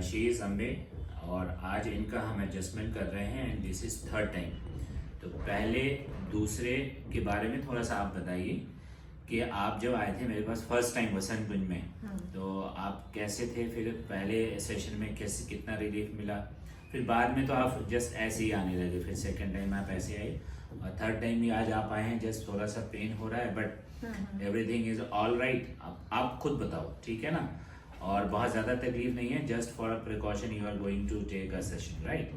She is Ambe और आज इनका हम एडजस्टमेंट कर रहे हैं and this is third time. तो पहले दूसरे के बारे में थोड़ा सा आप बताइए कि आप जब आए थे मेरे पास फर्स्ट टाइम वसंत कुंज में, तो आप कैसे थे, फिर पहले सेशन में कैसे कितना रिलीफ मिला, फिर बाद में तो आप जस्ट ऐसे ही आने लगे, फिर सेकंड टाइम आप ऐसे आए और थर्ड टाइम भी आज आप आए हैं, जस्ट थोड़ा सा पेन हो रहा है but everything is all right. आप खुद बताओ, ठीक है ना, और बहुत ज़्यादा तकलीफ नहीं है, just for precaution you are going to take a session, right?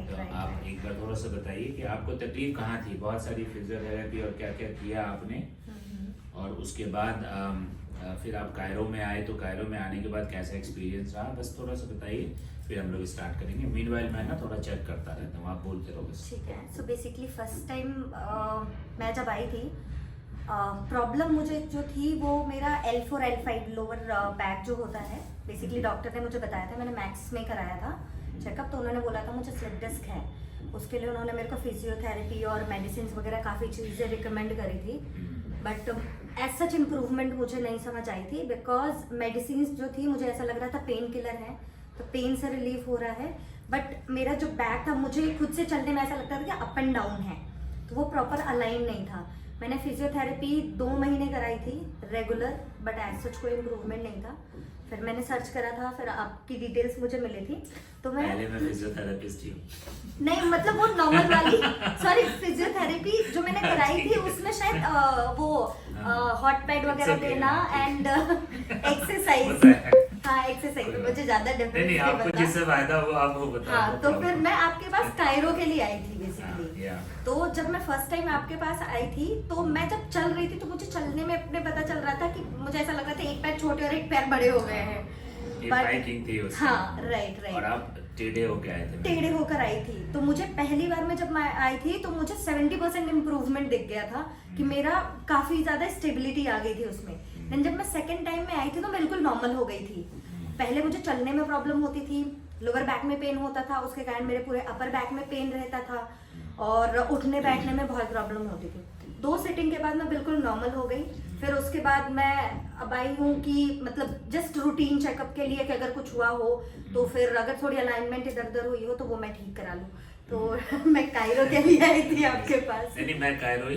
तो आप एक बार थोड़ा सा बताइए कि आपको तकलीफ कहाँ थी, बहुत सारी फिजियोथेरेपी और क्या क्या किया आपने, और उसके बाद फिर आप कायरो में आए, तो कायरो में आने के बाद कैसा एक्सपीरियंस रहा, बस थोड़ा सा बताइए, फिर हम लोग स्टार्ट करेंगे। मीनवाइल मैं ना थोड़ा चेक करता रहता हूँ, आप बोलते रहो बस। ठीक है। सो बेसिकली फर्स्ट टाइम मैं जब आई थी, प्रॉब्लम मुझे जो थी वो मेरा L4 L5 लोअर बैक जो होता है, बेसिकली डॉक्टर ने मुझे बताया था, मैंने मैक्स में कराया था चेकअप, तो उन्होंने बोला था मुझे स्लिप डिस्क है, उसके लिए उन्होंने मेरे को फिजियोथेरेपी और मेडिसिन वगैरह काफ़ी चीज़ें रिकमेंड करी थी, बट एज सच इम्प्रूवमेंट मुझे नहीं समझ आई थी, बिकॉज मेडिसिन जो थी मुझे ऐसा लग रहा था पेन किलर है, तो पेन से रिलीफ हो रहा है, बट मेरा जो बैक था मुझे खुद से चलने में ऐसा लगता था कि अप एंड डाउन है, तो वो प्रॉपर अलाइन नहीं था। मैंने फिजियोथेरेपी 2 महीने कराई थी रेगुलर, बट एज सच कोई इम्प्रूवमेंट नहीं था। फिर मैंने सर्च करा था, फिर आपकी डिटेल्स मुझे मिली थी, तो मैं फिजियोथेरेपिस्ट हूँ। नहीं मतलब वो नॉर्मल वाली सॉरी फिजियोथेरेपी जो मैंने कराई थी उसमें शायद वो हॉट पैड वगैरह देना एंड एक्सरसाइज, हाँ एक्सरसाइज, मुझे ज्यादा डिफरेंस नहीं, आपको जिससे फायदा हो आप वो बताओ। हाँ, तो फिर मैं आपके पास कायरो के लिए आई थी बेसिकली। तो जब मैं फर्स्ट टाइम आपके पास आई थी, तो मैं जब चल रही थी तो मुझे चलने में अपने पता चल रहा था कि मुझे ऐसा लग रहा था एक पैर छोटे और एक पैर बड़े हो गए हैं। हाँ राइट। और आप टेढ़े होकर आए थे? टेढ़े होकर आई थी, तो मुझे पहली बार में जब मैं आई थी तो मुझे 70% इम्प्रूवमेंट दिख गया था कि मेरा काफी ज्यादा स्टेबिलिटी आ गई थी उसमें। लेकिन जब मैं सेकंड टाइम में आई थी तो बिल्कुल नॉर्मल हो गई थी। पहले मुझे चलने में प्रॉब्लम होती थी, लोअर बैक में पेन होता था, उसके कारण मेरे पूरे अपर बैक में पेन रहता था और उठने बैठने में बहुत प्रॉब्लम होती थी। 2 सिटिंग के बाद मैं बिल्कुल नॉर्मल हो गई। फिर उसके बाद मैं अब आई हूँ कि मतलब जस्ट रूटीन चेकअप के लिए कि अगर कुछ हुआ हो तो फिर अगर थोड़ी अलाइनमेंट इधर उधर हुई हो तो वो मैं ठीक करा लूँ। तो मैं कायरो के लिए आई थी आपके पास। नहीं, मैं कायरो